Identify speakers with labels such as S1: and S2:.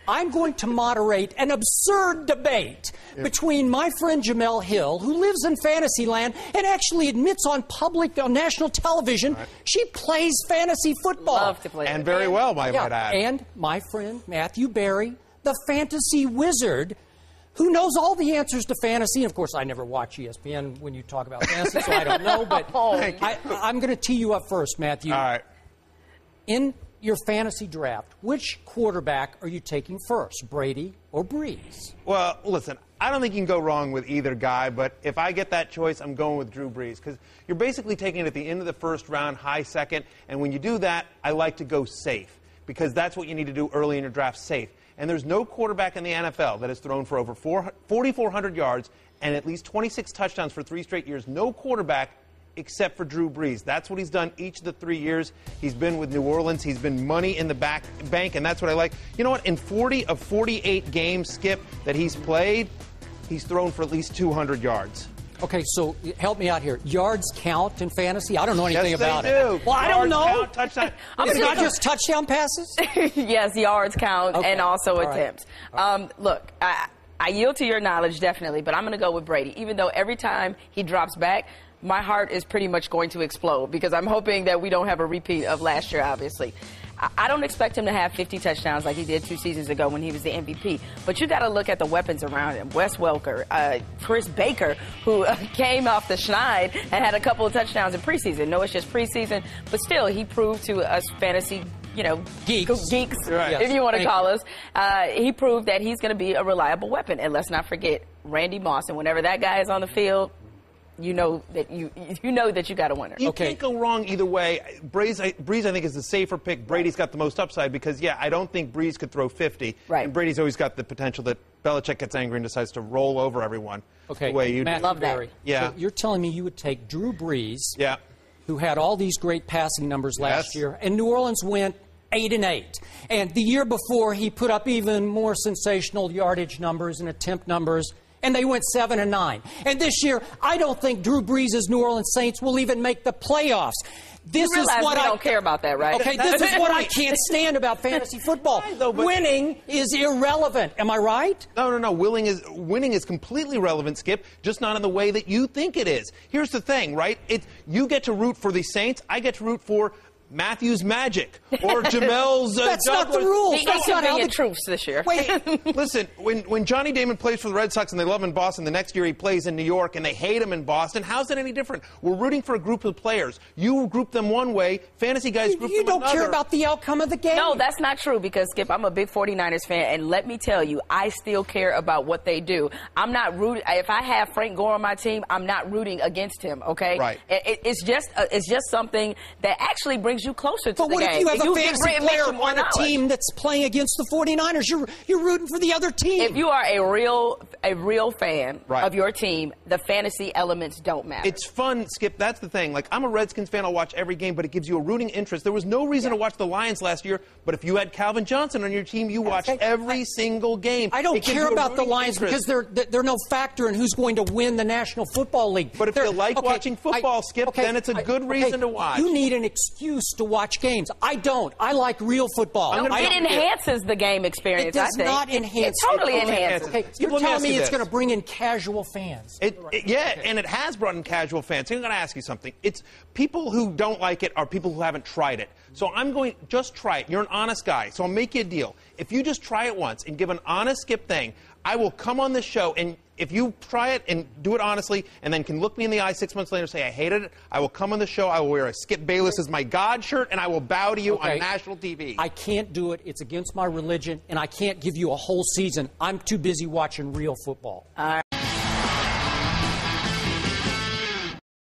S1: I'm going to moderate an absurd debate between my friend Jemele Hill, who lives in Fantasyland and actually admits on national television she plays fantasy football.
S2: Love to play
S3: and very well, might add.
S1: And my friend Matthew Berry, the fantasy wizard, who knows all the answers to fantasy. And of course, I never watch ESPN when you talk about fantasy, so I don't know. But I'm going to tee you up first, Matthew.
S3: All right.
S1: In your fantasy draft, which quarterback are you taking first, Brady or Brees?
S3: Well, listen, I don't think you can go wrong with either guy, but if I get that choice, I'm going with Drew Brees, because you're basically taking it at the end of the first round, high second, and when you do that, I like to go safe, because that's what you need to do early in your draft, safe. And there's no quarterback in the NFL that has thrown for over 4,400 yards and at least 26 touchdowns for 3 straight years. No quarterback except for Drew Brees. That's what he's done each of the 3 years. He's been with New Orleans. He's been money in the bank, and that's what I like. You know what? In 40 of 48 games, Skip, that he's played, he's thrown for at least 200 yards.
S1: Okay, so help me out here. Yards count in fantasy? I don't know anything about
S3: it.
S1: Well, I don't know.
S3: Count, touchdown.
S1: It's not just touchdown passes?
S2: Yes, yards count and also attempts. Right. Look, I yield to your knowledge, definitely, but I'm going to go with Brady. Even though every time he drops back, my heart is pretty much going to explode, because I'm hoping that we don't have a repeat of last year, obviously. I don't expect him to have 50 touchdowns like he did 2 seasons ago when he was the MVP. But you got to look at the weapons around him. Wes Welker, Chris Baker, who came off the schneid and had a couple of touchdowns in preseason. No, it's just preseason. But still, he proved to us fantasy, geeks,
S3: right.
S2: If you want to call us. He proved that he's going to be a reliable weapon. And let's not forget Randy Moss. And whenever that guy is on the field, you know that you got a winner.
S3: You can't go wrong either way. Brees, I think, is the safer pick. Brady's got the most upside because, I don't think Brees could throw 50.
S2: Right.
S3: And Brady's always got the potential that Belichick gets angry and decides to roll over everyone.
S1: Okay,
S3: the way you
S1: Matt,
S2: love that.
S1: Yeah. So you're telling me you would take Drew Brees,
S3: yeah,
S1: who had all these great passing numbers last year, and New Orleans went 8-8. And the year before, he put up even more sensational yardage numbers and attempt numbers, and they went 7-9. And this year, I don't think Drew Brees' New Orleans Saints will even make the playoffs. This
S2: is what
S1: I
S2: don't care about that, right?
S1: Okay, this is what I can't stand about fantasy football. Winning is irrelevant. Am I right?
S3: No. Winning is completely relevant, Skip, just not in the way that you think it is. Here's the thing, right? You get to root for the Saints. I get to root for Matthew's Magic or Jemele's
S1: That's not the rules.
S2: That's not how the troops this year.
S3: Wait, listen, when Johnny Damon plays for the Red Sox and they love him in Boston, the next year he plays in New York and they hate him in Boston, how's that any different? We're rooting for a group of players. You group them one way, fantasy guys group them another.
S1: You don't care about the outcome of the game.
S2: No, that's not true, because, Skip, I'm a big 49ers fan, and let me tell you, I still care about what they do. I'm not rooting. If I have Frank Gore on my team, I'm not rooting against him, okay?
S3: Right.
S2: It's just something that actually brings you closer to
S1: What if you have a fantasy player on a team that's playing against the 49ers? You're rooting for the other team.
S2: If you are a real fan of your team, the fantasy elements don't matter.
S3: It's fun, Skip. That's the thing. Like, I'm a Redskins fan. I'll watch every game, but it gives you a rooting interest. There was no reason to watch the Lions last year, but if you had Calvin Johnson on your team, you watched every single game.
S1: I don't care about the Lions because they're no factor in who's going to win the National Football League.
S3: But if you like watching football, Skip, then it's a good reason to watch.
S1: You need an excuse to watch games. I don't. I like real football.
S2: It enhances the game experience,
S1: I think. It does not enhance
S2: it. Totally enhances.
S1: Okay, you're telling me it's going to bring in casual fans.
S3: And it has brought in casual fans. I'm going to ask you something. It's people who don't like it are people who haven't tried it. So I'm going, just try it. You're an honest guy, so I'll make you a deal. If you just try it once and give an honest Skip thing, I will come on this show, and if you try it and do it honestly and then can look me in the eye 6 months later and say, I hated it, I will come on the show, I will wear a Skip Bayless as my God shirt, and I will bow to you on national TV.
S1: I can't do it. It's against my religion, and I can't give you a whole season. I'm too busy watching real football.